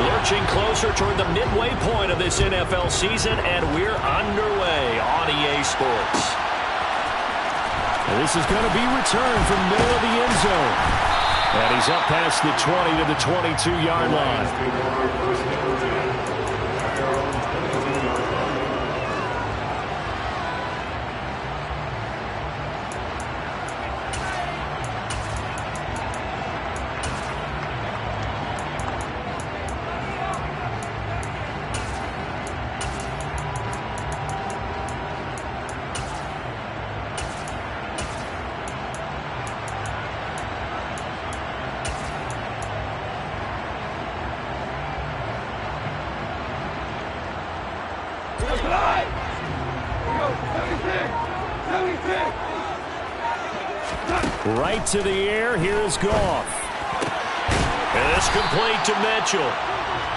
Lurching closer toward the midway point of this NFL season, and we're underway on EA Sports. And this is going to be returned from middle of the end zone. And he's up past the 20 to the 22-yard line. Right to the air. Here is Goff. And it's complete to Mitchell.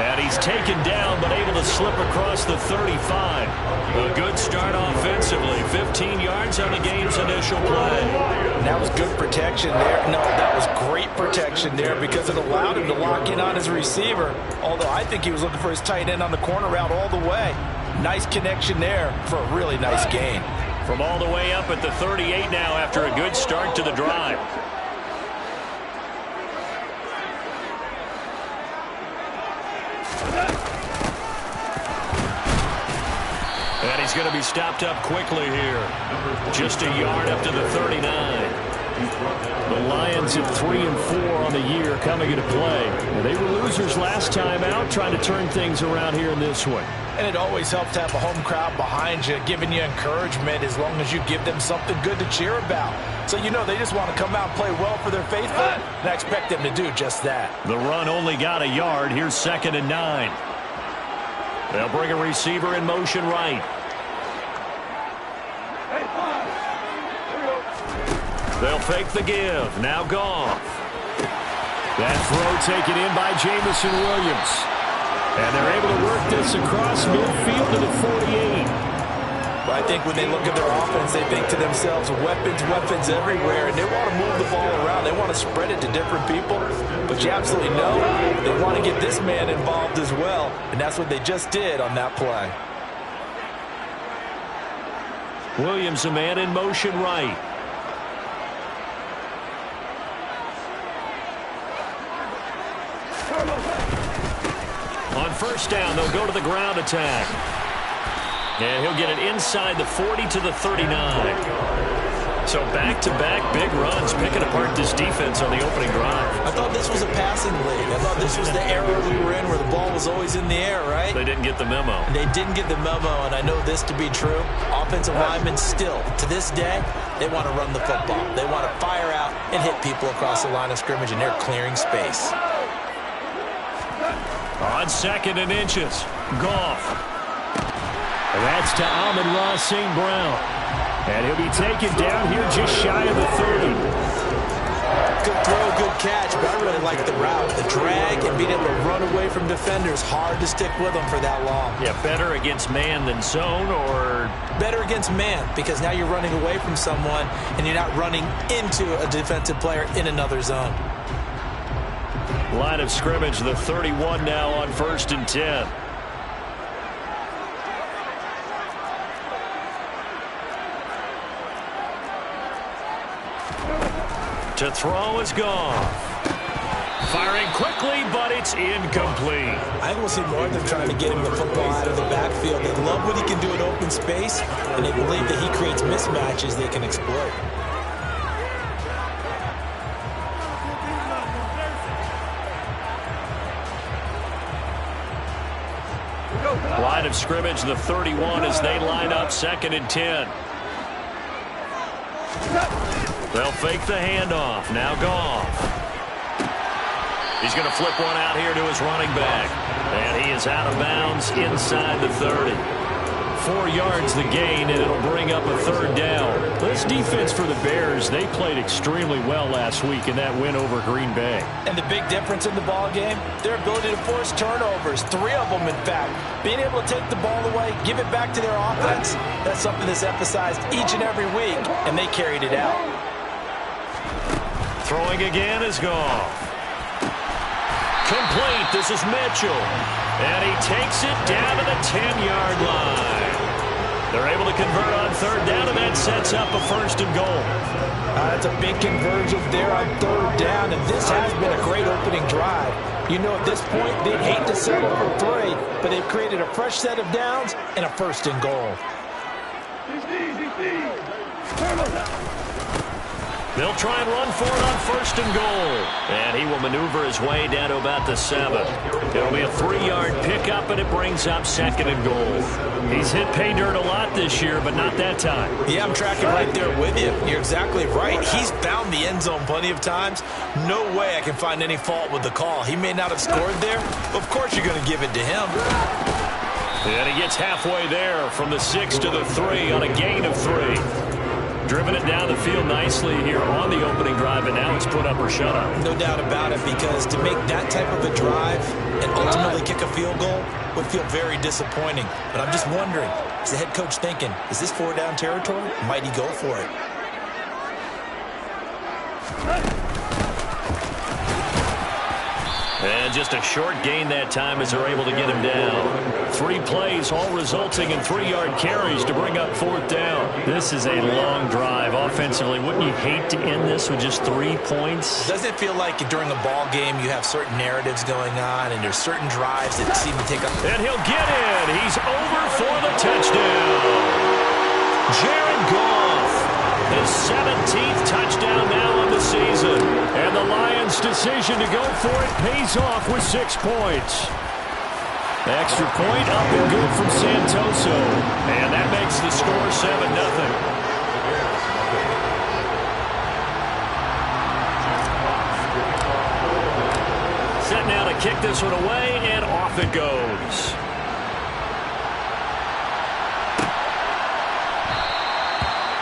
And he's taken down but able to slip across the 35. A good start offensively. 15 yards on the game's initial play. That was good protection there. No, that was great protection there because it allowed him to lock in on his receiver. Although I think he was looking for his tight end on the corner route all the way. Nice connection there for a really nice gain. From all the way up at the 38 now after a good start to the drive. And he's going to be stopped up quickly here. Just a yard up to the 39. The Lions at 3-4 on the year coming into play. They were losers last time out, trying to turn things around here in this one. And it always helps to have a home crowd behind you, giving you encouragement as long as you give them something good to cheer about. So you know they just want to come out and play well for their faithful, and I expect them to do just that. The run only got a yard. Here's 2nd and 9. They'll bring a receiver in motion right. They'll fake the give. Now Goff. That throw taken in by Jameson Williams. And they're able to work this across midfield to the 48. But I think when they look at their offense, they think to themselves, weapons everywhere, and they want to move the ball around. They want to spread it to different people. But you absolutely know they want to get this man involved as well, and that's what they just did on that play. Williams, a man in motion right. On first down, they'll go to the ground attack. And he'll get it inside the 40 to the 39. So back-to-back big runs, picking apart this defense on the opening drive. I thought this was a passing league. I thought this was the era we were in where the ball was always in the air, right? They didn't get the memo. They didn't get the memo, and I know this to be true. Offensive linemen still, to this day, they want to run the football. They want to fire out and hit people across the line of scrimmage, and they're clearing space. On 2nd and inches, Goff. That's to Amon-Ra St. Brown. And he'll be taken down here just shy of the 30. Good throw, good catch, but I really like the route. The drag and being able to run away from defenders, hard to stick with them for that long. Yeah, better against man than zone, or? Better against man, because now you're running away from someone and you're not running into a defensive player in another zone. Line of scrimmage, the 31 now on 1st and 10. To throw is Goff. Firing quickly, but it's incomplete. I think we'll see more of them trying to get him the football out of the backfield. They love what he can do in open space, and they believe that he creates mismatches they can exploit. Line of scrimmage, the 31 as they line up 2nd and 10. They'll fake the handoff. Now Goff. He's going to flip one out here to his running back. And he is out of bounds inside the 30. 4 yards the gain, and it'll bring up a 3rd down. This defense for the Bears, they played extremely well last week in that win over Green Bay. And the big difference in the ball game, their ability to force turnovers, 3 of them in fact. Being able to take the ball away, give it back to their offense, that's something that's emphasized each and every week, and they carried it out. Throwing again is Goff. Complete. This is Mitchell. And he takes it down to the 10-yard line. They're able to convert on third down, and that sets up a first and goal. That's a big conversion there on third down, and this has been a great opening drive. You know, at this point, they'd hate to settle for 3, but they've created a fresh set of downs and a first and goal. They'll try and run for it on first and goal. And he will maneuver his way down to about the 7. It'll be a 3-yard pickup, and it brings up second and goal. He's hit pay dirt a lot this year, but not that time. Yeah, I'm tracking right there with you. You're exactly right. He's found the end zone plenty of times. No way I can find any fault with the call. He may not have scored there, but of course you're going to give it to him. And he gets halfway there from the 6 to the 3 on a gain of 3. Driven it down the field nicely here on the opening drive, and now it's put up or shut up. No doubt about it, because to make that type of a drive and ultimately kick a field goal would feel very disappointing. But I'm just wondering, is the head coach thinking, is this 4-down territory? Might he go for it? And just a short gain that time as they're able to get him down. 3 plays, all resulting in 3-yard carries to bring up 4th down. This is a long drive offensively. Wouldn't you hate to end this with just 3 points? Doesn't it feel like during a ball game you have certain narratives going on and there's certain drives that seem to take up? And he'll get in. He's over for the touchdown. Jared Goff. His 17th touchdown now on the season. And the Lions' decision to go for it pays off with 6 points. Extra point up and good from Santoso. And that makes the score 7-0. Set now to kick this one away, and off it goes.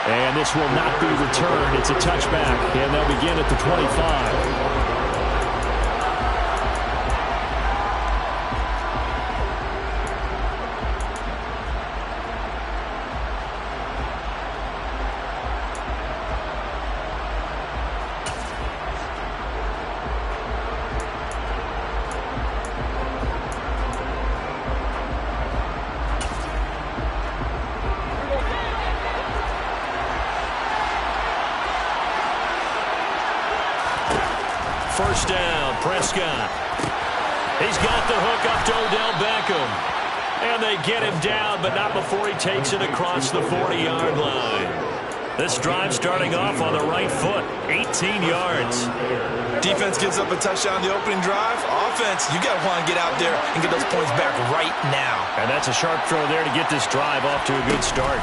And this will not be returned. It's a touchback, and they'll begin at the 25. First down, Prescott. He's got the hook up to Odell Beckham. And they get him down, but not before he takes it across the 40-yard line. This drive starting off on the right foot, 18 yards. Defense gives up a touchdown on the opening drive. Offense, you got to want to get out there and get those points back right now. And that's a sharp throw there to get this drive off to a good start.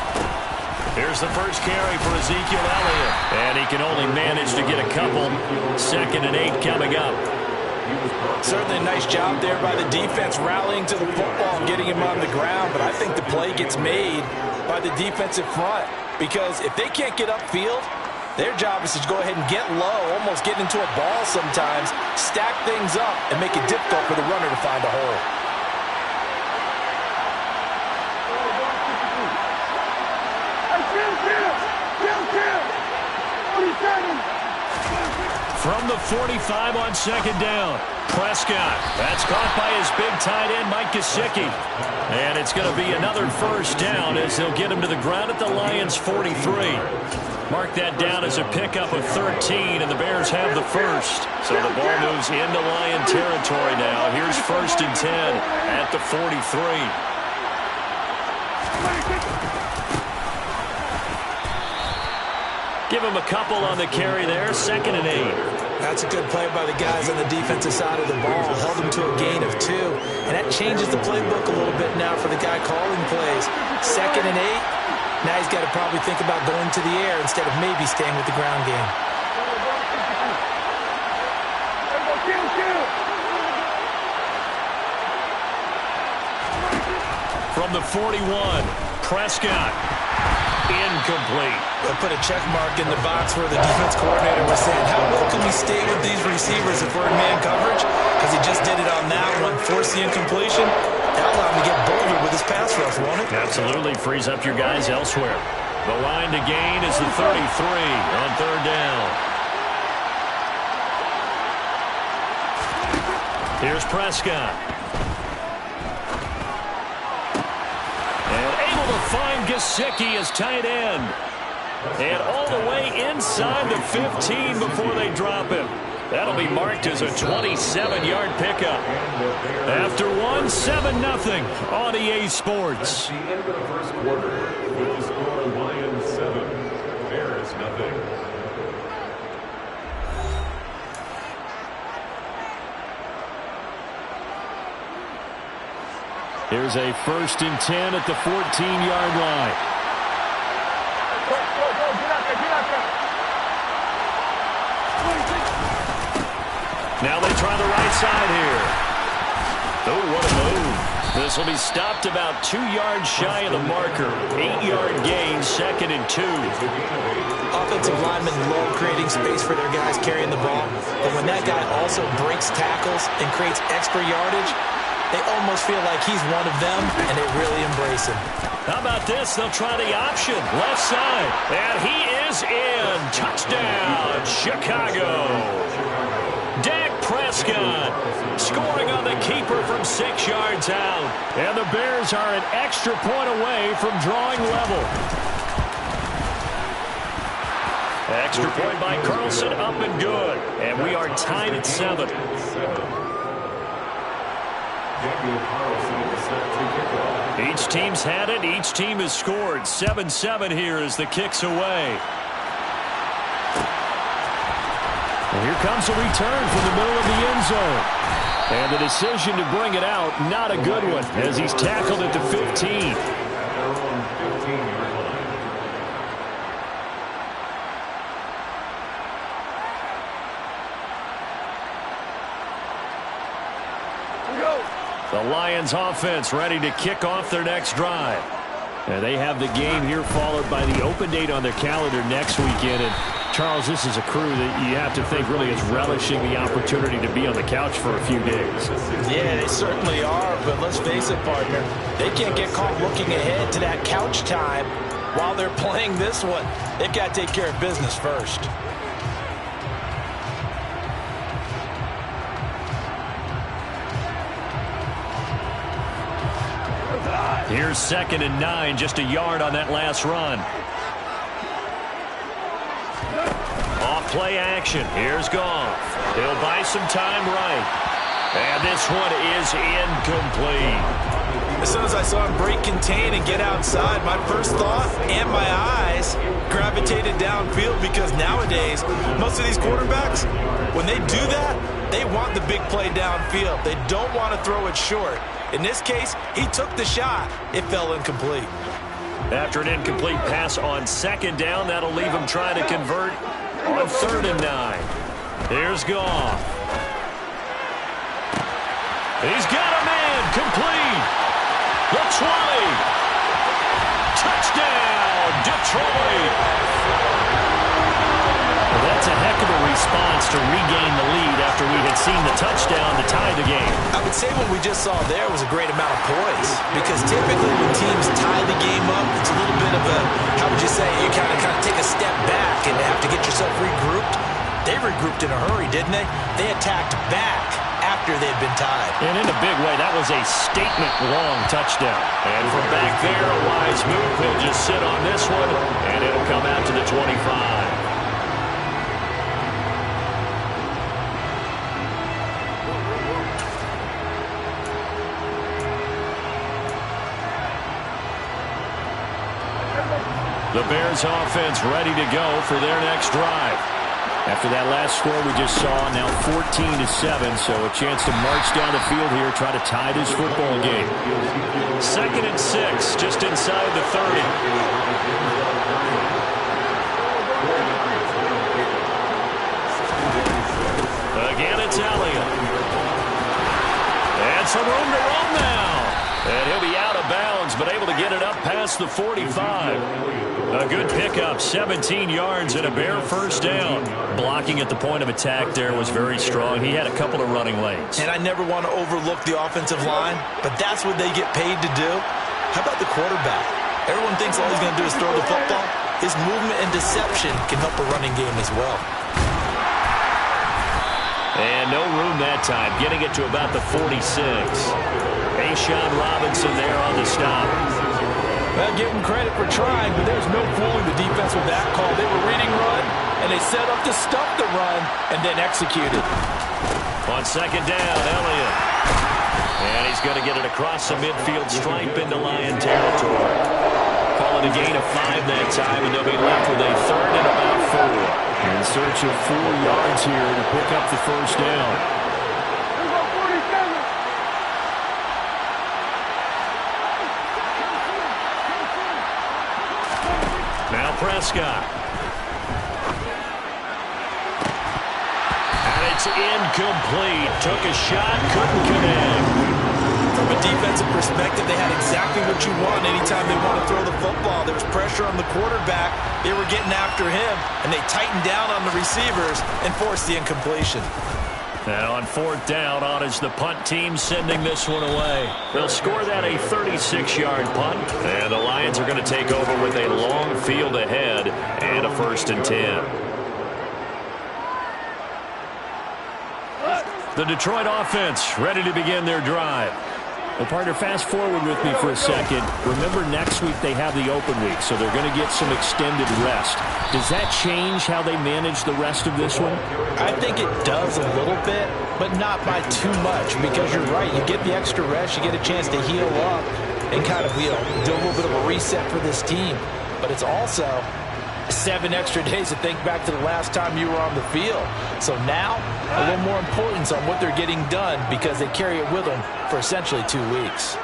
Here's the first carry for Ezekiel Elliott. And he can only manage to get a couple. 2nd and 8 coming up. Certainly a nice job there by the defense rallying to the football and getting him on the ground. But I think the play gets made by the defensive front. Because if they can't get upfield, their job is to go ahead and get low, almost get into a ball sometimes, stack things up, and make it difficult for the runner to find a hole. From the 45 on 2nd down, Prescott. That's caught by his big tight end, Mike Gesicki. And it's going to be another first down as they'll get him to the ground at the Lions' 43. Mark that down as a pickup of 13, and the Bears have the first. So the ball moves into Lion territory now. Here's 1st and 10 at the 43. Give him a couple on the carry there. 2nd and 8. That's a good play by the guys on the defensive side of the ball. Held him to a gain of 2. And that changes the playbook a little bit now for the guy calling plays. 2nd and 8. Now he's got to probably think about going to the air instead of maybe staying with the ground game. From the 41, Prescott. Incomplete. They'll put a check mark in the box where the defense coordinator was saying, how well can we stay with these receivers if we're in man coverage? Because he just did it on that one, forced the incompletion. That'll allow him to get bolder with his pass rush, won't it? Absolutely. Frees up your guys elsewhere. The line to gain is the 33 on 3rd down. Here's Prescott. And able to find Gesicki as tight end. And all the way inside the 15 before they drop him. That'll be marked as a 27-yard pickup. After 7-0 on EA Sports. At the end of the first quarter, with the score Lions 7, Bears 0. Here's a 1st and 10 at the 14-yard line. Now they try the right side here. Oh, what a move. This will be stopped about 2 yards shy of the marker. 8-yard gain, 2nd and 2. Offensive linemen love creating space for their guys carrying the ball. But when that guy also breaks tackles and creates extra yardage, they almost feel like he's one of them, and they really embrace him. How about this? They'll try the option. Left side. And he is in. Touchdown, Chicago. Dak Prescott scoring on the keeper from 6 yards out. And the Bears are an extra point away from drawing level. Extra point by Carlson, up and good. And we are tied at 7. Each team's had it. Each team has scored. 7-7 here as the kick's away. And here comes a return from the middle of the end zone. And the decision to bring it out, not a good one, as he's tackled at the 15. The Lions offense ready to kick off their next drive. And they have the game here followed by the open date on their calendar next weekend. And Charles, this is a crew that you have to think really is relishing the opportunity to be on the couch for a few days. Yeah, they certainly are, but let's face it, partner. They can't get caught looking ahead to that couch time while they're playing this one. They've got to take care of business first. Here's 2nd and 9, just a yard on that last run. Off play action. Here's Goff. He'll buy some time right. And this one is incomplete. As soon as I saw him break contain and get outside, my first thought and my eyes gravitated downfield, because nowadays, most of these quarterbacks, when they do that, they want the big play downfield. They don't want to throw it short. In this case, he took the shot. It fell incomplete. After an incomplete pass on 2nd down, that'll leave him trying to convert on 3rd and 9. Here's Goff. He's got a man complete. The 20. Touchdown, Detroit. Well, that's a heck of a response to regain the lead after we had seen the touchdown to tie the game. I would say what we just saw there was a great amount of poise, because typically when teams tie the game up, it's a little bit of a, how would you say, you kind of take a step back and have to get yourself regrouped. They regrouped in a hurry, didn't they? They attacked back after they'd been tied. And in a big way, that was a statement-long touchdown. And from back there, a wise move. He'll just sit on this one, and it'll come out to the 25. The Bears offense ready to go for their next drive. After that last score we just saw, now 14-7, so a chance to march down the field here, try to tie this football game. 2nd and 6, just inside the 30. Again, it's Elliott. And some room to run now. And he'll be out of bounds, but able to get it up past the 45. A good pickup, 17 yards and a Bear 1st down. Blocking at the point of attack there was very strong. He had a couple of running lanes. And I never want to overlook the offensive line, but that's what they get paid to do. How about the quarterback? Everyone thinks all he's going to do is throw the football. His movement and deception can help a running game as well. And no room that time, getting it to about the 46. A'Shawn Robinson there on the stop. Well, give them credit for trying, but there's no fooling the defense with that call. They were reading run, and they set up to stuff the run and then executed. On second down, Elliott. And he's going to get it across the midfield stripe into Lion territory. Call it a gain of 5 that time, and they'll be left with a third and about 4. In search of 4 yards here to pick up the first down. Now Prescott. And it's incomplete. Took a shot, couldn't connect. From a defensive perspective, they had exactly what you want anytime they want to throw the football. There was pressure on the quarterback. They were getting after him, and they tightened down on the receivers and forced the incompletion. And on fourth down, on is the punt team sending this one away. They'll score that a 36-yard punt. And the Lions are going to take over with a long field ahead and a 1st and 10. The Detroit offense ready to begin their drive. Well, partner, fast forward with me for a second. Remember, next week they have the open week, so they're going to get some extended rest. Does that change how they manage the rest of this one? I think it does a little bit, but not by too much, because you're right. You get the extra rest. You get a chance to heal up and kind of, do a little bit of a reset for this team. But it's also 7 extra days to think back to the last time you were on the field. So now, a little more importance on what they're getting done because they carry it with them for essentially 2 weeks.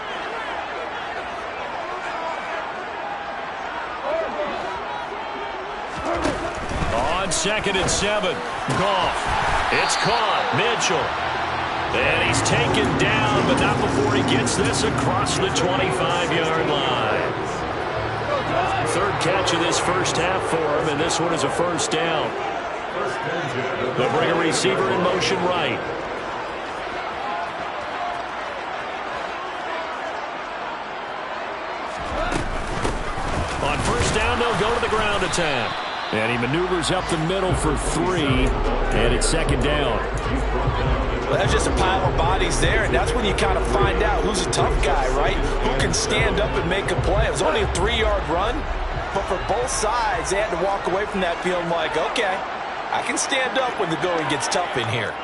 On 2nd and 7, Goff. It's caught. Mitchell. And he's taken down, but not before he gets this across the 25-yard line. 3rd catch of this first half for him, and this one is a 1st down. They'll bring a receiver in motion right. On 1st down, they'll go to the ground attack. And he maneuvers up the middle for 3, and it's 2nd down. Well, that's just a pile of bodies there, and that's when you kind of find out who's a tough guy, right? Who can stand up and make a play. It was only a 3-yard run, but for both sides, they had to walk away from that feeling like, okay, I can stand up when the going gets tough in here.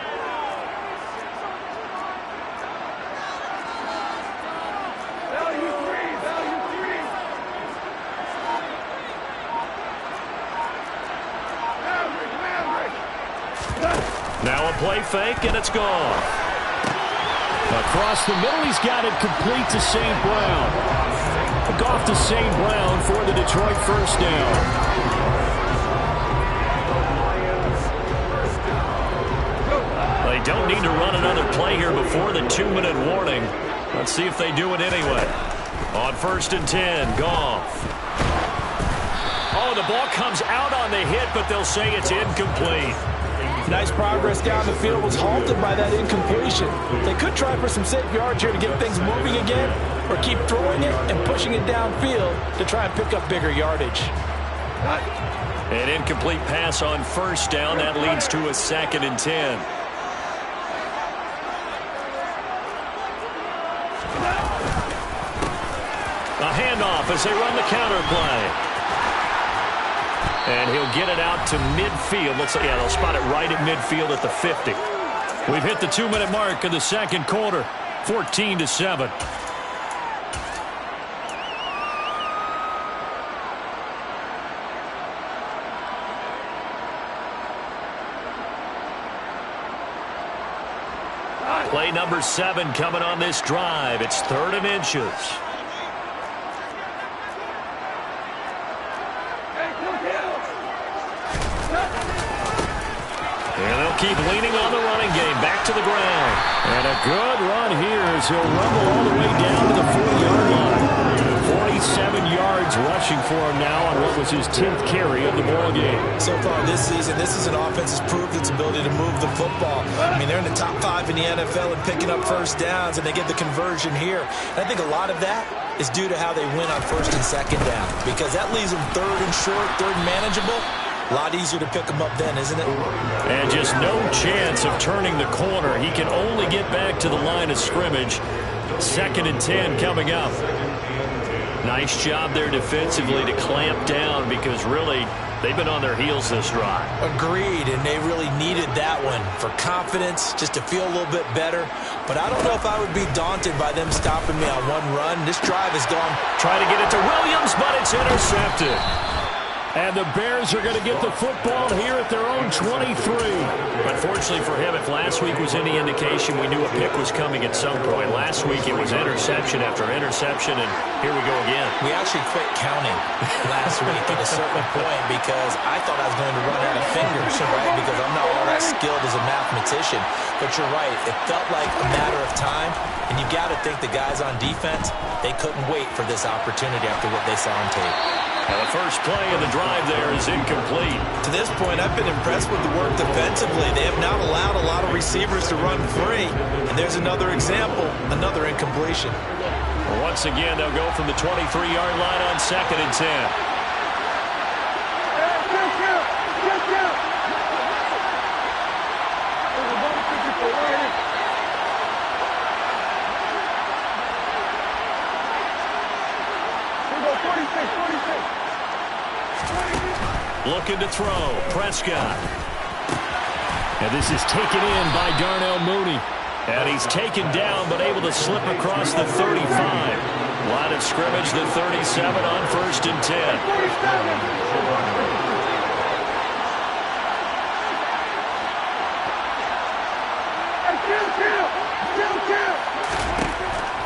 Now a play fake, and it's gone. Across the middle, he's got it complete to St. Brown. Goff to St. Brown for the Detroit 1st down. They don't need to run another play here before the 2-minute warning. Let's see if they do it anyway. On 1st and 10, Goff. Oh, the ball comes out on the hit, but they'll say it's incomplete. Nice progress down the field, was halted by that incompletion. They could try for some safe yards here to get things moving again, or keep throwing it and pushing it downfield to try and pick up bigger yardage. An incomplete pass on 1st down. That leads to a 2nd and 10. A handoff as they run the counter play. And he'll get it out to midfield. Looks like, yeah, they'll spot it right at midfield at the 50. We've hit the 2-minute mark of the 2nd quarter. 14-7. Play number 7 coming on this drive. It's 3rd and inches. And they'll keep leaning on the running game. Back to the ground. And a good run here as he'll rumble all the way down to the 40-yard line. 47 yards rushing for him now on what was his 10th carry of the ball game. So far this season, this is an offense that's proved its ability to move the football. I mean, they're in the top 5 in the NFL and picking up 1st downs, and they get the conversion here. And I think a lot of that is due to how they win on 1st and 2nd down, because that leaves them 3rd and short, 3rd and manageable. A lot easier to pick him up then, isn't it? And just no chance of turning the corner. He can only get back to the line of scrimmage. 2nd and 10 coming up. Nice job there defensively to clamp down because really they've been on their heels this drive. Agreed, and they really needed that one for confidence, just to feel a little bit better. But I don't know if I would be daunted by them stopping me on one run. This drive has gone. Try to get it to Williams, but it's intercepted. And the Bears are going to get the football here at their own 23. Unfortunately for him, if last week was any indication, we knew a pick was coming at some point. Last week it was interception after interception, and here we go again. We actually quit counting last week at a certain point because I thought I was going to run out of fingers, right? Because I'm not all that skilled as a mathematician. But you're right. It felt like a matter of time, and you got to think the guys on defense, they couldn't wait for this opportunity after what they saw on tape. And the first play of the drive there is incomplete. To this point, I've been impressed with the work defensively. They have not allowed a lot of receivers to run free. And there's another example, another incompletion. Once again, they'll go from the 23-yard line on 2nd and 10. Looking to throw, Prescott. And this is taken in by Darnell Mooney. And he's taken down but able to slip across the 35. Line of scrimmage, the 37 on 1st and 10.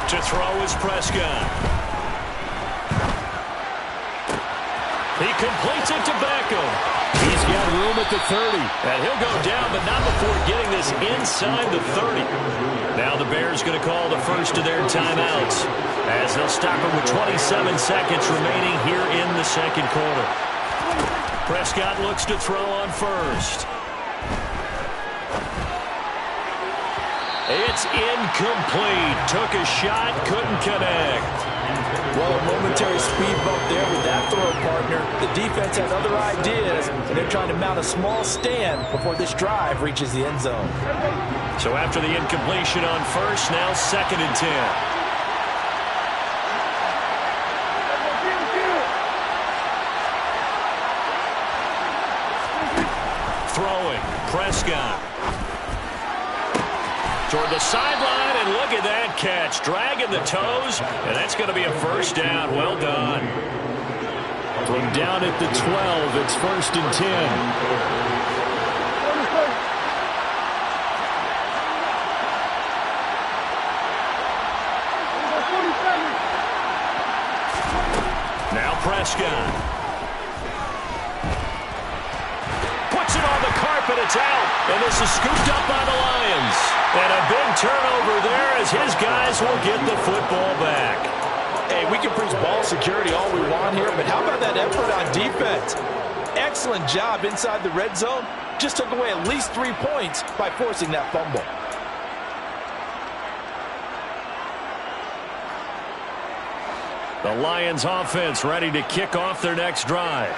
To throw is Prescott. He completes it to Beckham. He's got room at the 30. And he'll go down, but not before getting this inside the 30. Now the Bears going to call the first of their timeouts as they'll stop it with 27 seconds remaining here in the 2nd quarter. Prescott looks to throw on first. It's incomplete. Took a shot, couldn't connect. Well, a momentary speed bump there with that throw partner. The defense has other ideas, and they're trying to mount a small stand before this drive reaches the end zone. So after the incompletion on first, now 2nd and 10. Throwing, Prescott. Toward the sideline, and look at that catch. Dragging the toes, and that's going to be a first down. Well done. From down at the 12, it's 1st and 10. Now Prescott. Puts it on the carpet, it's out. And this is scooped up by the Lions. And a big turnover there as his guys will get the football back. Hey, we can preach ball security all we want here, but how about that effort on defense? Excellent job inside the red zone. Just took away at least 3 points by forcing that fumble. The Lions offense ready to kick off their next drive.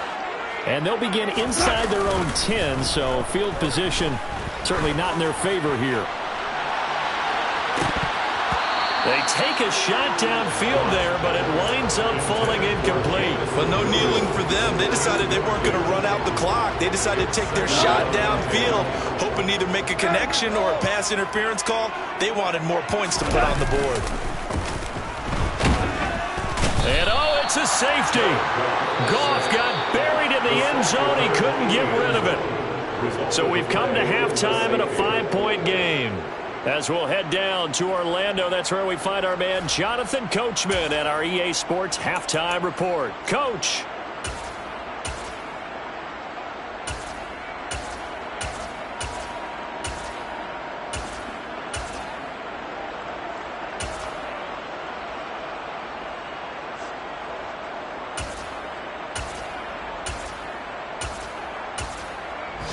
And they'll begin inside their own 10, so field position certainly not in their favor here. They take a shot downfield there, but it winds up falling incomplete. But no kneeling for them. They decided they weren't going to run out the clock. They decided to take their shot downfield, hoping to either make a connection or a pass interference call. They wanted more points to put on the board. And oh, it's a safety. Goff got buried in the end zone. He couldn't get rid of it. So we've come to halftime in a 5-point game. As we'll head down to Orlando, that's where we find our man Jonathan Coachman at our EA Sports Halftime Report. Coach.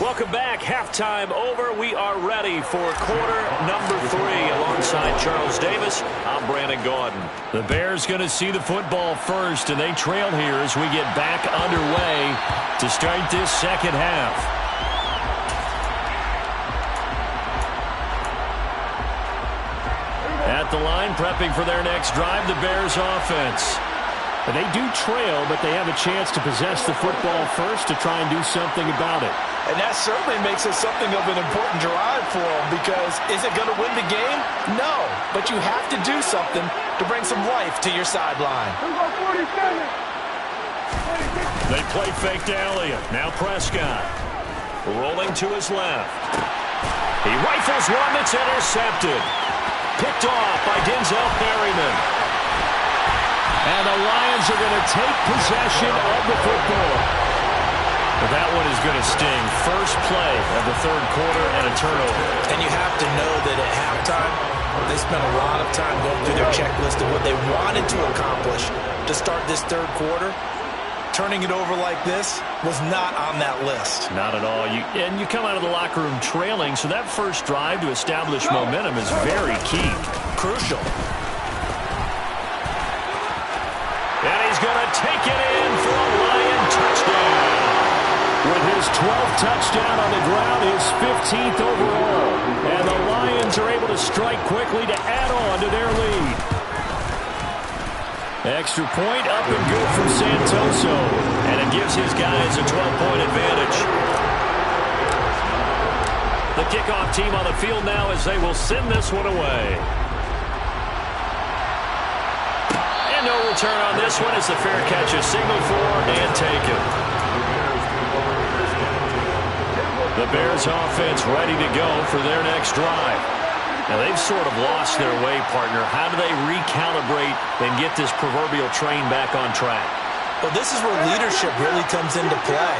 Welcome back. Halftime over. We are ready for quarter number 3. Alongside Charles Davis, I'm Brandon Gaudin. The Bears going to see the football first, and they trail here as we get back underway to start this second half. At the line, prepping for their next drive, the Bears offense. They do trail, but they have a chance to possess the football first to try and do something about it. And that certainly makes it something of an important drive for them, because is it going to win the game? No, but you have to do something to bring some life to your sideline. They play fake to Elliott. Now Prescott. Rolling to his left. He rifles one that's intercepted. Picked off by Denzel Perryman. And the Lions are going to take possession of the football. But that one is going to sting. First play of the third quarter and a turnover. And you have to know that at halftime, they spent a lot of time going through their checklist of what they wanted to accomplish to start this third quarter. Turning it over like this was not on that list. Not at all. And you come out of the locker room trailing, so that first drive to establish momentum is very key. Crucial. And he's going to take it in for a Lion touchdown. With his 12th touchdown on the ground, his 15th overall. And the Lions are able to strike quickly to add on to their lead. Extra point up and good from Santoso. And it gives his guys a 12-point advantage. The kickoff team on the field now as they will send this one away. And no return on this one as the fair catch is signaled for and taken. The Bears offense ready to go for their next drive. Now, they've sort of lost their way, partner. How do they recalibrate and get this proverbial train back on track? Well, this is where leadership really comes into play.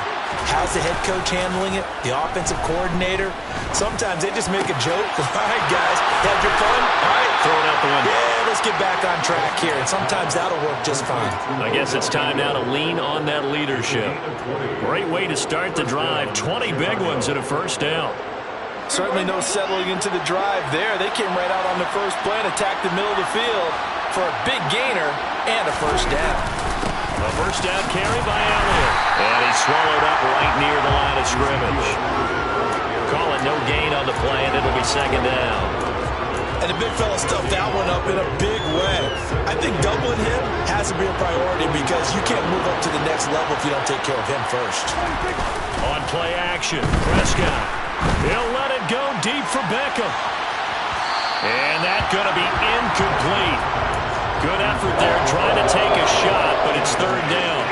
How's the head coach handling it? The offensive coordinator? Sometimes they just make a joke. All right, guys, had your fun? All right. Throw it out the window. Yeah, let's get back on track here. And sometimes that'll work just fine. I guess it's time now to lean on that leadership. Great way to start the drive. 20 big ones and a first down. Certainly no settling into the drive there. They came right out on the first play and attacked the middle of the field for a big gainer and a first down. A first down carry by Elliott. And he's swallowed up right near the line of scrimmage. Call it no gain on the play, and it'll be second down. And the big fella stuffed that one up in a big way. I think doubling him has to be a priority, because you can't move up to the next level if you don't take care of him first. On play action, Prescott. He'll let it go deep for Beckham. And that's going to be incomplete. Good effort there trying to take a shot, but it's third down.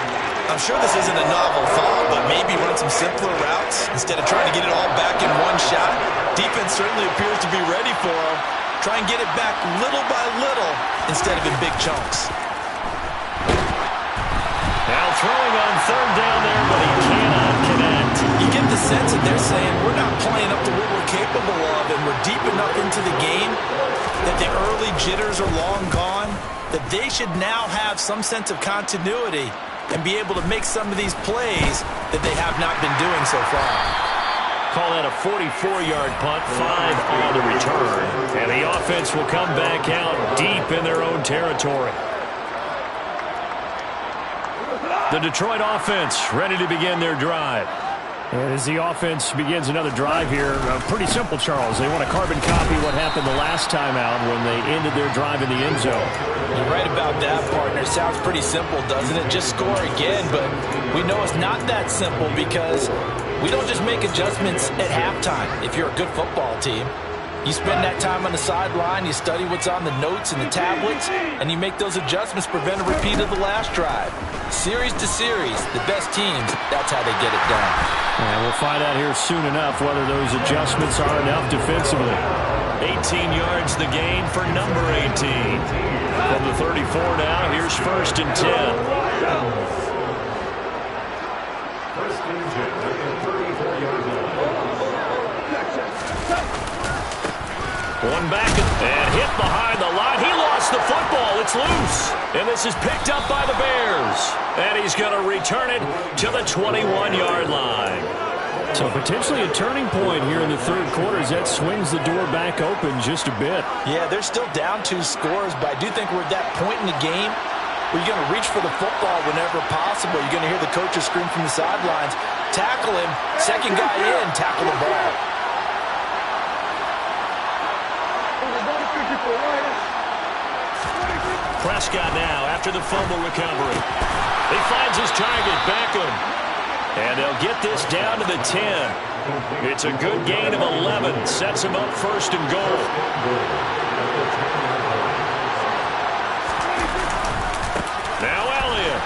I'm sure this isn't a novel thought, but maybe run some simpler routes instead of trying to get it all back in one shot. Defense certainly appears to be ready for him. Try and get it back little by little instead of in big chunks. Now throwing on third down there, but he cannot connect. You get the sense that they're saying we're not playing up to what we're capable of, and we're deep enough into the game that the early jitters are long gone, that they should now have some sense of continuity and be able to make some of these plays that they have not been doing so far. Call that a 44-yard punt, 5 on the return. And the offense will come back out deep in their own territory. The Detroit offense ready to begin their drive. As the offense begins another drive here, pretty simple, Charles. They want to carbon copy what happened the last time out when they ended their drive in the end zone. You're right about that, partner. Sounds pretty simple, doesn't it? Just score again, but we know it's not that simple, because we don't just make adjustments at halftime if you're a good football team. You spend that time on the sideline, you study what's on the notes and the tablets, and you make those adjustments, prevent a repeat of the last drive. Series to series, the best teams, that's how they get it done. And we'll find out here soon enough whether those adjustments are enough defensively. 18 yards the gain for number 18. From the 34 now, here's first and 10. First and 10 at the 34-yard line. One back and hit behind the line. He lost the football. It's loose. And this is picked up by the Bears. And he's going to return it to the 21-yard line. So potentially a turning point here in the third quarter as that swings the door back open just a bit. Yeah, they're still down 2 scores, but I do think we're at that point in the game where you're going to reach for the football whenever possible. You're going to hear the coaches scream from the sidelines, tackle him, second guy in, tackle the ball. Prescott now after the fumble recovery. He finds his target, Beckham. And they'll get this down to the 10. It's a good gain of 11. Sets him up first and goal. Now Elliott.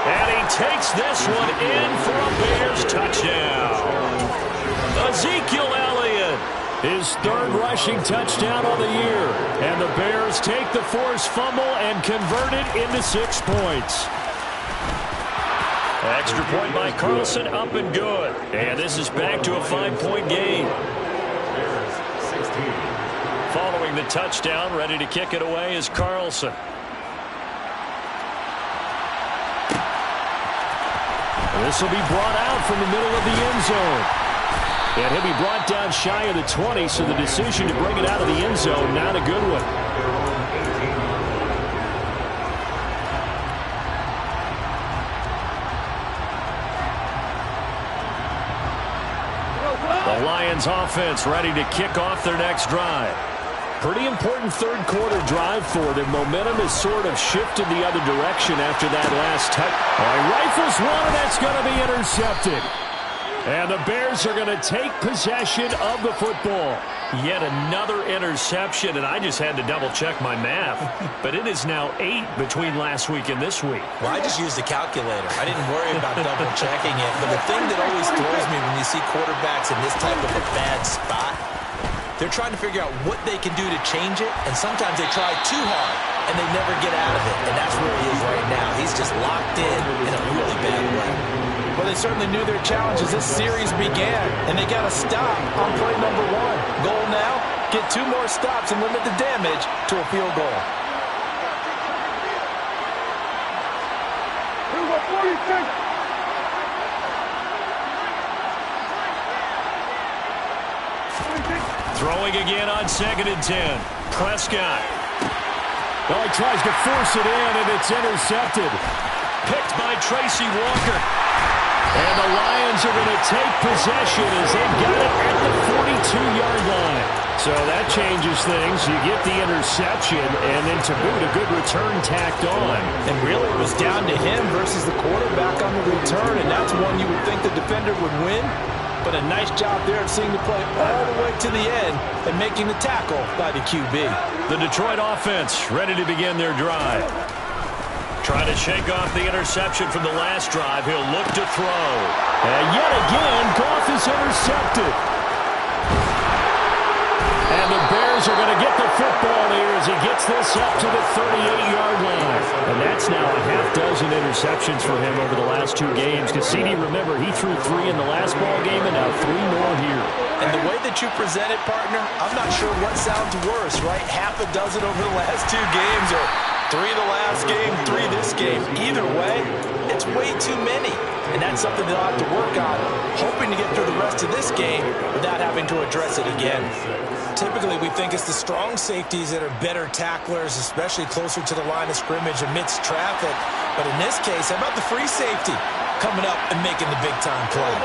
And he takes this one in for a Bears touchdown. Ezekiel Elliott. His third rushing touchdown on the year. And the Bears take the forced fumble and convert it into 6 points. Extra point by Carlson, up and good. And this is back to a 5-point game. Bears 16. Following the touchdown, ready to kick it away is Carlson. This will be brought out from the middle of the end zone. And he'll be brought down shy of the 20, so the decision to bring it out of the end zone, not a good one. The Lions offense ready to kick off their next drive. Pretty important third quarter drive for them. Momentum has sort of shifted the other direction after that last touch. Rifles one, and that's going to be intercepted. And the Bears are going to take possession of the football. Yet another interception, and I just had to double-check my math. But it is now 8 between last week and this week. Well, I just used the calculator. I didn't worry about double-checking it. But the thing that always throws me when you see quarterbacks in this type of a bad spot, they're trying to figure out what they can do to change it, and sometimes they try too hard, and they never get out of it. And that's where he is right now. He's just locked in a really bad way. Well, they certainly knew their challenge as this series began, and they got to stop on play number 1. Goal now, get 2 more stops and limit the damage to a field goal. Throwing again on 2nd and 10. Prescott. Well, he tries to force it in, and it's intercepted. Picked by Tracy Walker. And the Lions are going to take possession as they've got it at the 42-yard line. So that changes things. You get the interception, and then to boot, a good return tacked on. And really, it was down to him versus the quarterback on the return, and that's one you would think the defender would win. But a nice job there of seeing the play all the way to the end and making the tackle by the QB. The Detroit offense ready to begin their drive. Trying to shake off the interception from the last drive. He'll look to throw. And yet again, Goff is intercepted. And the Bears are going to get the football here as he gets this up to the 38-yard line. And that's now a half dozen interceptions for him over the last 2 games. Cassini, remember, he threw 3 in the last ball game and now 3 more here. And the way that you present it, partner, I'm not sure what sounds worse, right? Half a dozen over the last 2 games or 3 the last game, 3 this game. Either way, it's way too many. And that's something they'll have to work on, hoping to get through the rest of this game without having to address it again. Typically, we think it's the strong safeties that are better tacklers, especially closer to the line of scrimmage amidst traffic. But in this case, how about the free safety coming up and making the big-time play?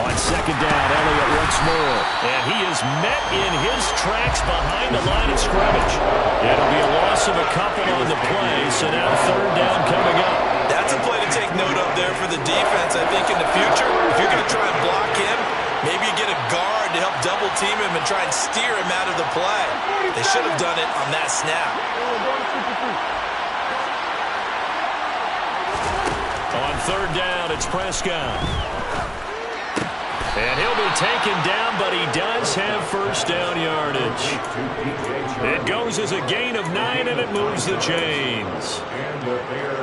On 2nd down, Elliott once more. And he is met in his tracks behind the line of scrimmage. It'll be a loss of a couple on the play, so now 3rd down coming up. That's a play to take note of there for the defense. I think in the future, if you're going to try and block him, maybe you get a guard to help double team him and try and steer him out of the play. They should have done it on that snap. On 3rd down, it's Prescott. And he'll be taken down, but he does have first down yardage. It goes as a gain of 9, and it moves the chains.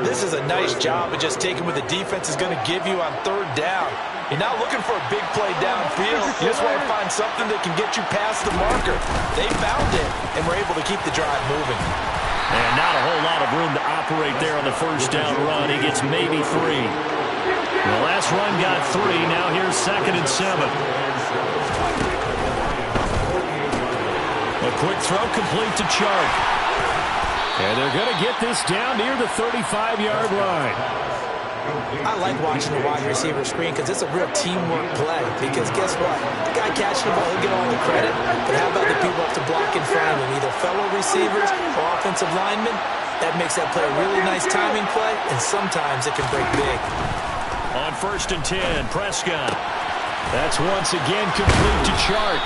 This is a nice job of just taking what the defense is going to give you on 3rd down. You're not looking for a big play downfield. You just want to find something that can get you past the marker. They found it, and were able to keep the drive moving. And not a whole lot of room to operate there on the first down run. He gets maybe 3. The last run got 3. Now here's 2nd and 7. A quick throw complete to Chark. And they're going to get this down near the 35-yard line. I like watching the wide receiver screen because it's a real teamwork play. Because guess what? The guy catching the ball, he'll get all the credit. But how about the people up to block in front of him? Either fellow receivers or offensive linemen. That makes that play a really nice timing play, and sometimes it can break big. On 1st and 10, Prescott. That's once again complete to Chark.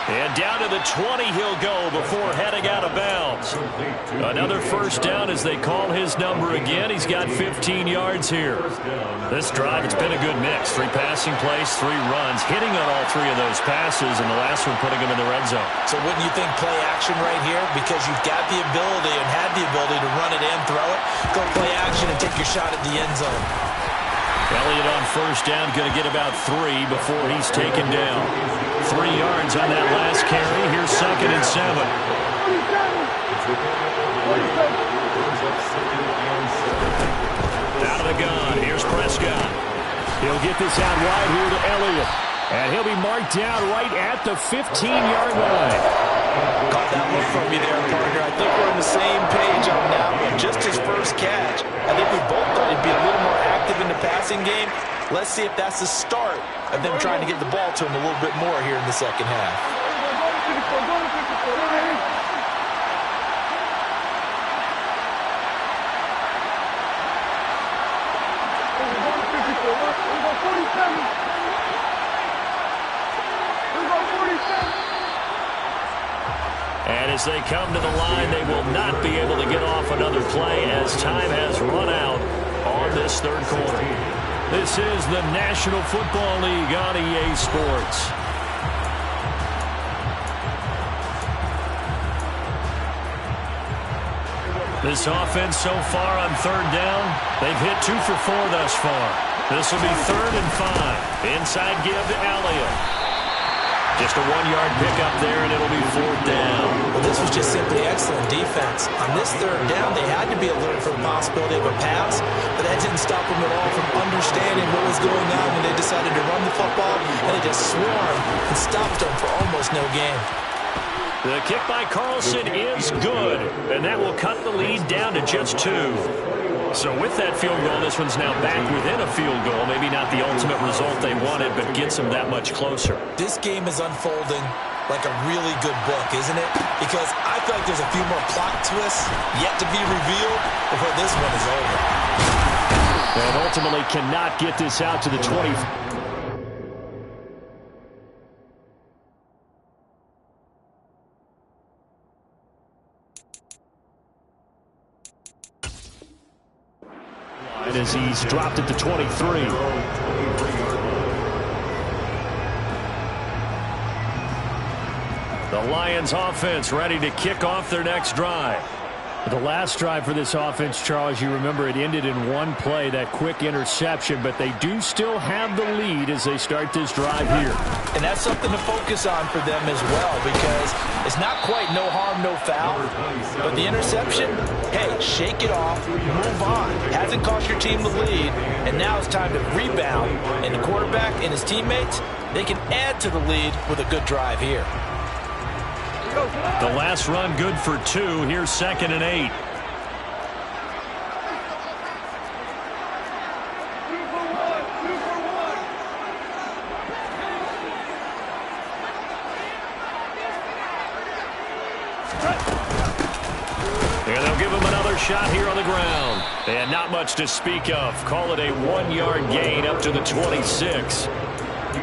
And down to the 20 he'll go before heading out of bounds. Another first down as they call his number again. He's got 15 yards here. This drive, it's been a good mix. 3 passing plays, 3 runs, hitting on all 3 of those passes, and the last one putting him in the red zone. So wouldn't you think play action right here? Because you've got the ability and had the ability to run it and throw it. Go play action and take your shot at the end zone. Elliott on first down, going to get about 3 before he's taken down. 3 yards on that last carry. Here's 2nd and 7. Out of the gun. Here's Prescott. He'll get this out wide here to Elliott. And he'll be marked down right at the 15-yard line. Caught that look from me there, partner. I think we're on the same page on that one. Just his first catch. I think we both thought he'd be a little more active in the passing game. Let's see if that's the start of them trying to get the ball to him a little bit more here in the second half. And as they come to the line, they will not be able to get off another play as time has run out on this 3rd quarter. This is the National Football League on EA Sports. This offense so far on 3rd down, they've hit 2 for 4 thus far. This will be 3rd and 5. Inside give to Elliott. Just a 1-yard pickup there, and it'll be 4th down. Well, this was just simply excellent defense. On this 3rd down, they had to be alert for the possibility of a pass, but that didn't stop them at all from understanding what was going on when they decided to run the football, and they just swarmed and stopped them for almost no gain. The kick by Carlson is good, and that will cut the lead down to just 2. So with that field goal, this one's now back within a field goal. Maybe not the ultimate result they wanted, but gets them that much closer. This game is unfolding like a really good book, isn't it? Because I feel like there's a few more plot twists yet to be revealed before this one is over. And ultimately cannot get this out to the 20. As he's dropped it to 23. The Lions offense ready to kick off their next drive. The last drive for this offense, Charles, you remember it ended in 1 play, that quick interception, but they do still have the lead as they start this drive here. And that's something to focus on for them as well, because it's not quite no harm, no foul, but the interception, hey, shake it off, move on. It hasn't cost your team the lead, and now it's time to rebound, and the quarterback and his teammates, they can add to the lead with a good drive here. The last run good for 2. Here's 2nd and 8. And they'll give him another shot here on the ground. And not much to speak of. Call it a 1-yard gain up to the 26.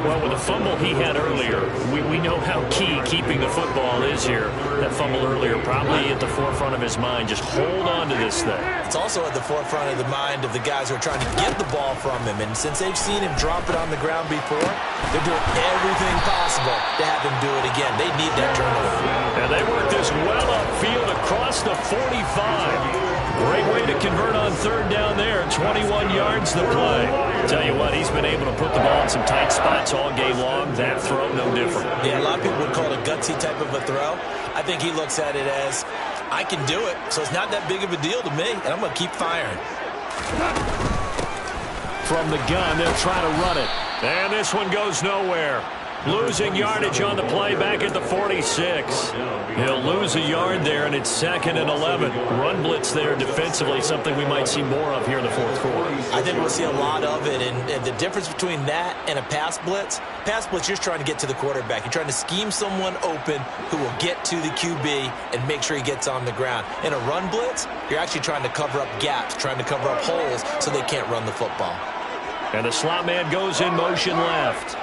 Well, with the fumble he had earlier, we know how key keeping the football is here. That fumble earlier probably at the forefront of his mind. Just hold on to this thing. It's also at the forefront of the mind of the guys who are trying to get the ball from him. And since they've seen him drop it on the ground before, they're doing everything possible to have him do it again. They need that turnover. And they work this well upfield across the 45. Great way to convert on 3rd down there. 21 yards the play. Tell you what, he's been able to put the ball in some tight spots all game long. That throw, no different. Yeah, a lot of people would call it a gutsy type of a throw. I think he looks at it as I can do it, so it's not that big of a deal to me, and I'm going to keep firing. From the gun, they'll try to run it. And this one goes nowhere. Losing yardage on the play back at the 46. He'll lose a yard there, and it's 2nd and 11. Run blitz there defensively, something we might see more of here in the fourth quarter. I think we'll see a lot of it, and the difference between that and a pass blitz, you're trying to get to the quarterback. You're trying to scheme someone open who will get to the QB and make sure he gets on the ground. In a run blitz, you're actually trying to cover up gaps, trying to cover up holes so they can't run the football. And the slot man goes in motion left.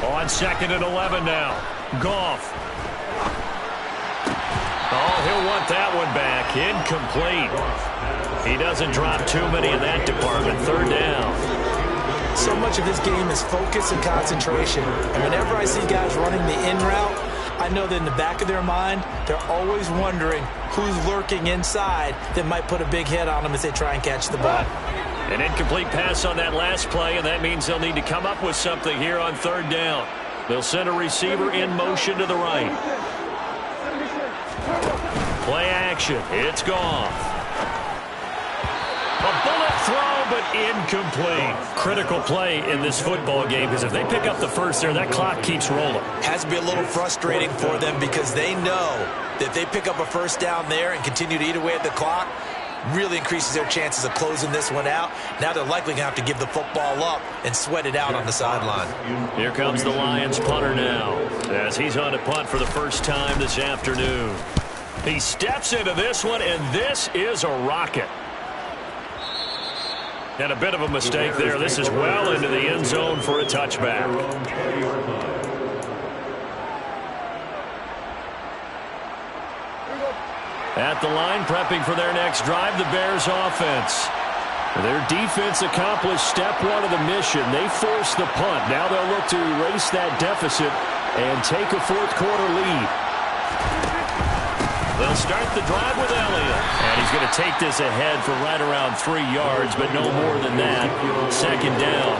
On 2nd and 11 now. Goff. Oh, he'll want that one back. Incomplete. He doesn't drop too many in that department. 3rd down. So much of this game is focus and concentration. And whenever I see guys running the in route, I know that in the back of their mind, they're always wondering who's lurking inside that might put a big hit on them as they try and catch the ball. An incomplete pass on that last play, and that means they'll need to come up with something here on 3rd down. They'll send a receiver in motion to the right. Play action. It's gone. A bullet throw, but incomplete. Critical play in this football game, because if they pick up the first there, that clock keeps rolling. Has to be a little frustrating for them because they know that if they pick up a first down there and continue to eat away at the clock, really increases their chances of closing this one out. Now they're likely going to have to give the football up and sweat it out on the sideline. Here comes the Lions punter now as he's on a punt for the first time this afternoon. He steps into this one, and this is a rocket. And a bit of a mistake there. This is well into the end zone for a touchback. At the line, prepping for their next drive, the Bears offense. Their defense accomplished step one of the mission. They forced the punt. Now they'll look to erase that deficit and take a fourth quarter lead. They'll start the drive with Elliott. And he's going to take this ahead for right around 3 yards, but no more than that. 2nd down.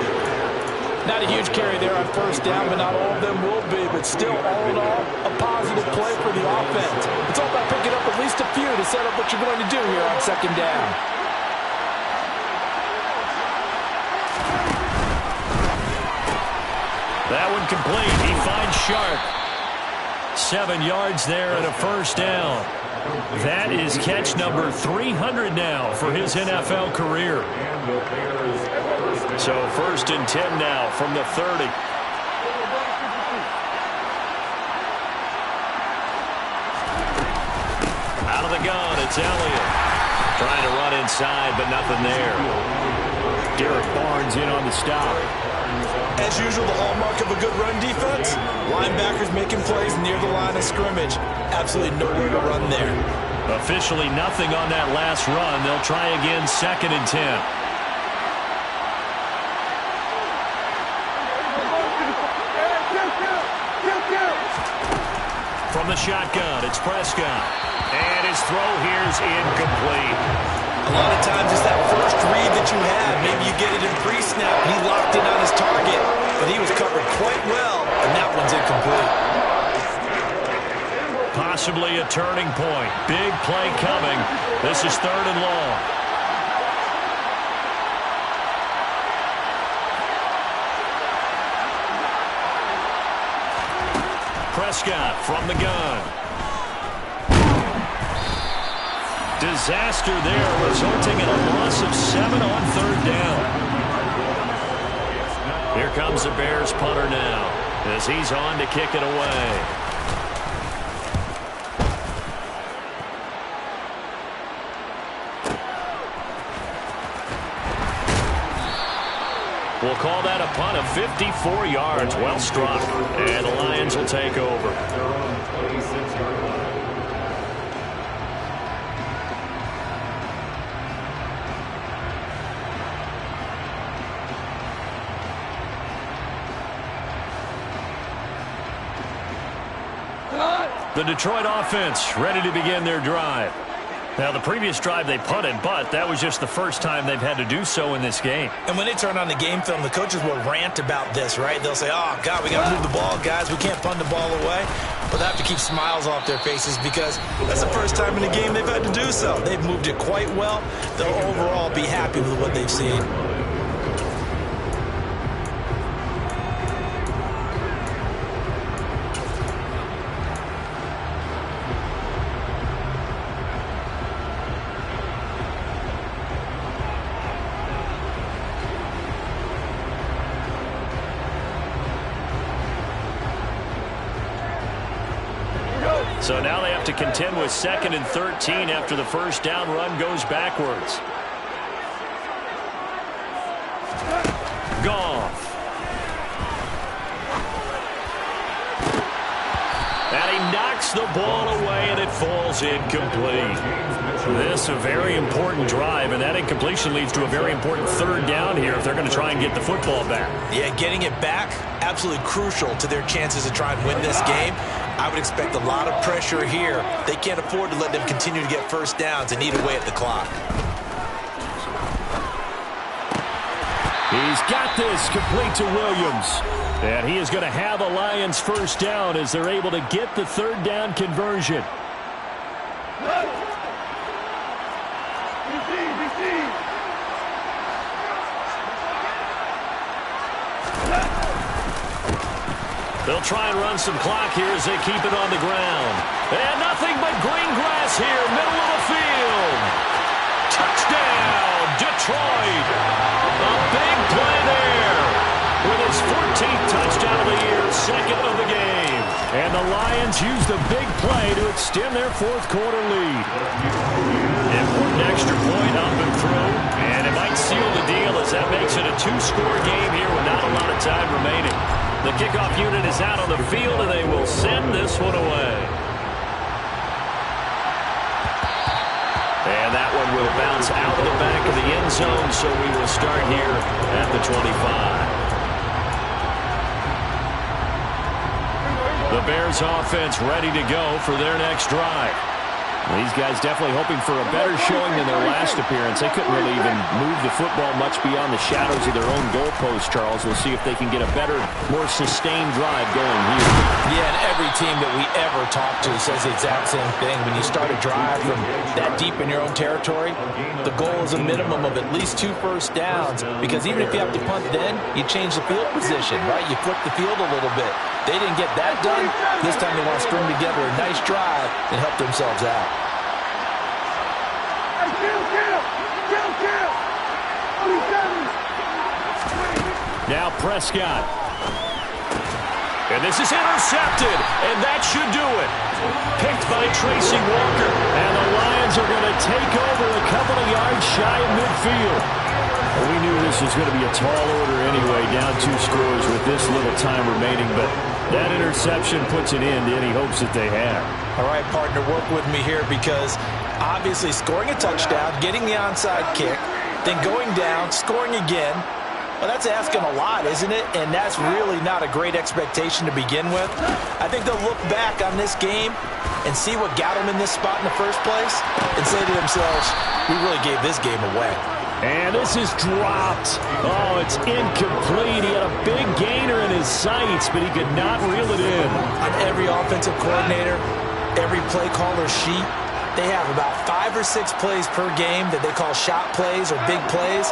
Not a huge carry there on first down, but not all of them will be. But still, all in all, a positive play for the offense. It's all about picking up at least a few to set up what you're going to do here on 2nd down. That one complete. He finds Sharp. 7 yards there and a first down. That is catch number 300 now for his NFL career. So 1st and 10 now from the 30. Out of the gun, it's Elliott. Trying to run inside, but nothing there. Derek Barnes in on the stop. As usual, the hallmark of a good run defense, linebackers making plays near the line of scrimmage. Absolutely nowhere to run there. Officially nothing on that last run. They'll try again 2nd and 10. From the shotgun, it's Prescott. And his throw here is incomplete. A lot of times it's that first read that you have. Maybe you get it in pre-snap. He locked in on his target, but he was covered quite well, and that one's incomplete. Possibly a turning point. Big play coming. This is 3rd and long. Prescott from the gun. Disaster there, resulting in a loss of 7 on 3rd down. Here comes the Bears punter now as he's on to kick it away. We'll call that a punt of 54 yards. Well struck. And the Lions will take over. The Detroit offense ready to begin their drive. Now, the previous drive they punted, but that was just the first time they've had to do so in this game. And when they turn on the game film, the coaches will rant about this, right? They'll say, oh, God, we got to move the ball, guys. We can't punt the ball away. But they have to keep smiles off their faces because that's the first time in the game they've had to do so. They've moved it quite well. They'll overall be happy with what they've seen. So now they have to contend with 2nd and 13 after the first down run goes backwards. Goff. And he knocks the ball away, and it falls incomplete. This a very important drive, and that incompletion leads to a very important 3rd down here if they're going to try and get the football back. Yeah, getting it back, absolutely crucial to their chances to try and win this game. I would expect a lot of pressure here. They can't afford to let them continue to get first downs and eat away at the clock. He's got this complete to Williams. And he is going to have a Lions first down as they're able to get the 3rd down conversion. They'll try and run some clock here as they keep it on the ground. And nothing but green grass here, middle of the field. Touchdown, Detroit. A big play there with his 14th touchdown of the year, 2nd of the game. And the Lions use the big play to extend their 4th quarter lead. Important extra point up and through. And it might seal the deal as that makes it a 2-score game here with not a lot of time remaining. The kickoff unit is out on the field, and they will send this one away. And that one will bounce out of the back of the end zone, so we will start here at the 25. The Bears offense ready to go for their next drive. These guys definitely hoping for a better showing than their last appearance. They couldn't really even move the football much beyond the shadows of their own goalpost, Charles. We'll see if they can get a better, more sustained drive going here. Yeah, and every team that we ever talk to says the exact same thing. When you start a drive from that deep in your own territory, the goal is a minimum of at least 2 first downs, because even if you have to punt then, you change the field position, right? You flip the field a little bit. They didn't get that done. This time they want to string together a nice drive and help themselves out. Now Prescott. And this is intercepted, and that should do it. Picked by Tracy Walker. And the Lions are going to take over a couple of yards shy of midfield. Well, we knew this was going to be a tall order anyway, down 2 scores with this little time remaining, but that interception puts an end to any hopes that they have. All right, partner, work with me here, because obviously scoring a touchdown, getting the onside kick, then going down, scoring again, well, that's asking a lot, isn't it? And that's really not a great expectation to begin with. I think they'll look back on this game and see what got them in this spot in the first place and say to themselves, we really gave this game away. And this is dropped. Oh, it's incomplete. He had a big gainer in his sights, but he could not reel it in. On every offensive coordinator, every play caller sheet, they have about 5 or 6 plays per game that they call shot plays or big plays,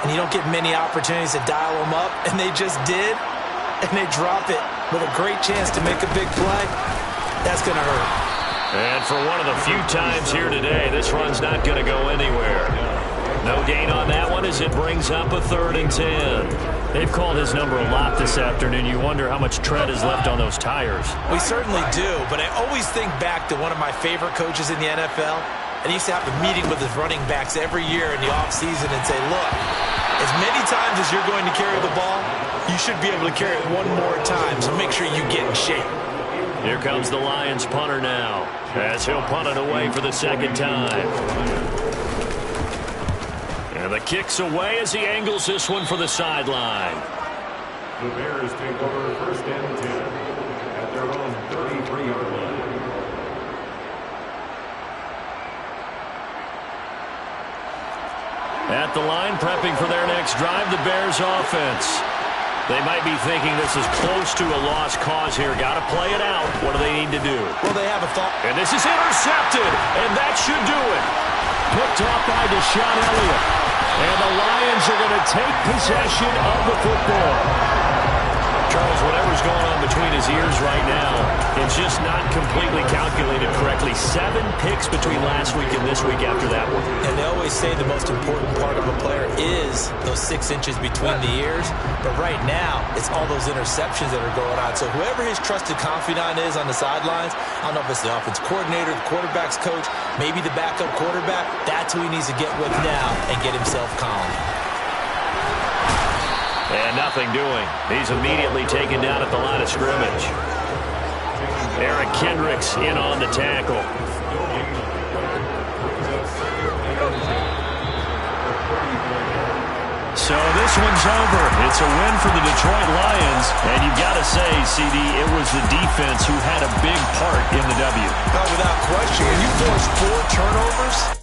and you don't get many opportunities to dial them up, and they just did, and they drop it with a great chance to make a big play. That's going to hurt. And for one of the few times here today, this run's not going to go anywhere. No gain on that one as it brings up a 3rd and 10. They've called his number a lot this afternoon. You wonder how much tread is left on those tires. We certainly do, but I always think back to one of my favorite coaches in the NFL, and he used to have a meeting with his running backs every year in the offseason and say, look, as many times as you're going to carry the ball, you should be able to carry it one more time, so make sure you get in shape. Here comes the Lions punter now, as he'll punt it away for the 2nd time. And the kick's away as he angles this one for the sideline. The Bears take over 1st and 10 at their own 33-yard line. At the line, prepping for their next drive, the Bears offense. They might be thinking this is close to a lost cause here. Got to play it out. What do they need to do? Well, they have a thought. And this is intercepted, and that should do it. Picked off by Deshaun Elliott. And the Lions are going to take possession of the football. Charles, whatever's going on between his ears right now, it's just not completely calculated correctly. 7 picks between last week and this week after that one. And they always say the most important part of a player is those 6 inches between the ears. But right now, it's all those interceptions that are going on. So whoever his trusted confidant is on the sidelines, I don't know if it's the offense coordinator, the quarterback's coach, maybe the backup quarterback, that's who he needs to get with now and get himself calm. And nothing doing. He's immediately taken down at the line of scrimmage. Eric Kendricks in on the tackle. So this one's over. It's a win for the Detroit Lions. And you've got to say, CD, it was the defense who had a big part in the W. No, without question. When you force 4 turnovers,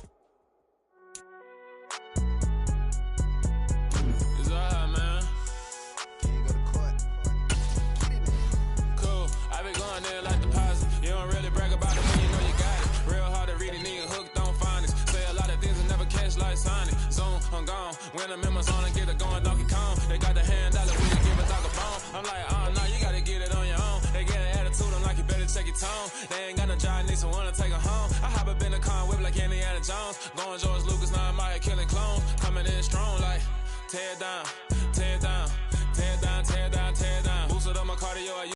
when I'm in my zone and get it going Donkey Kong. They got the hand out of we give a dog a bone. I'm like, oh no, you gotta get it on your own. They get an attitude, I'm like, you better check your tone. They ain't got no job, need someone to take her home. I hop up in the car, whip like Indiana Jones. Going George Lucas, now I'm out here killing clones. Coming in strong like, tear down.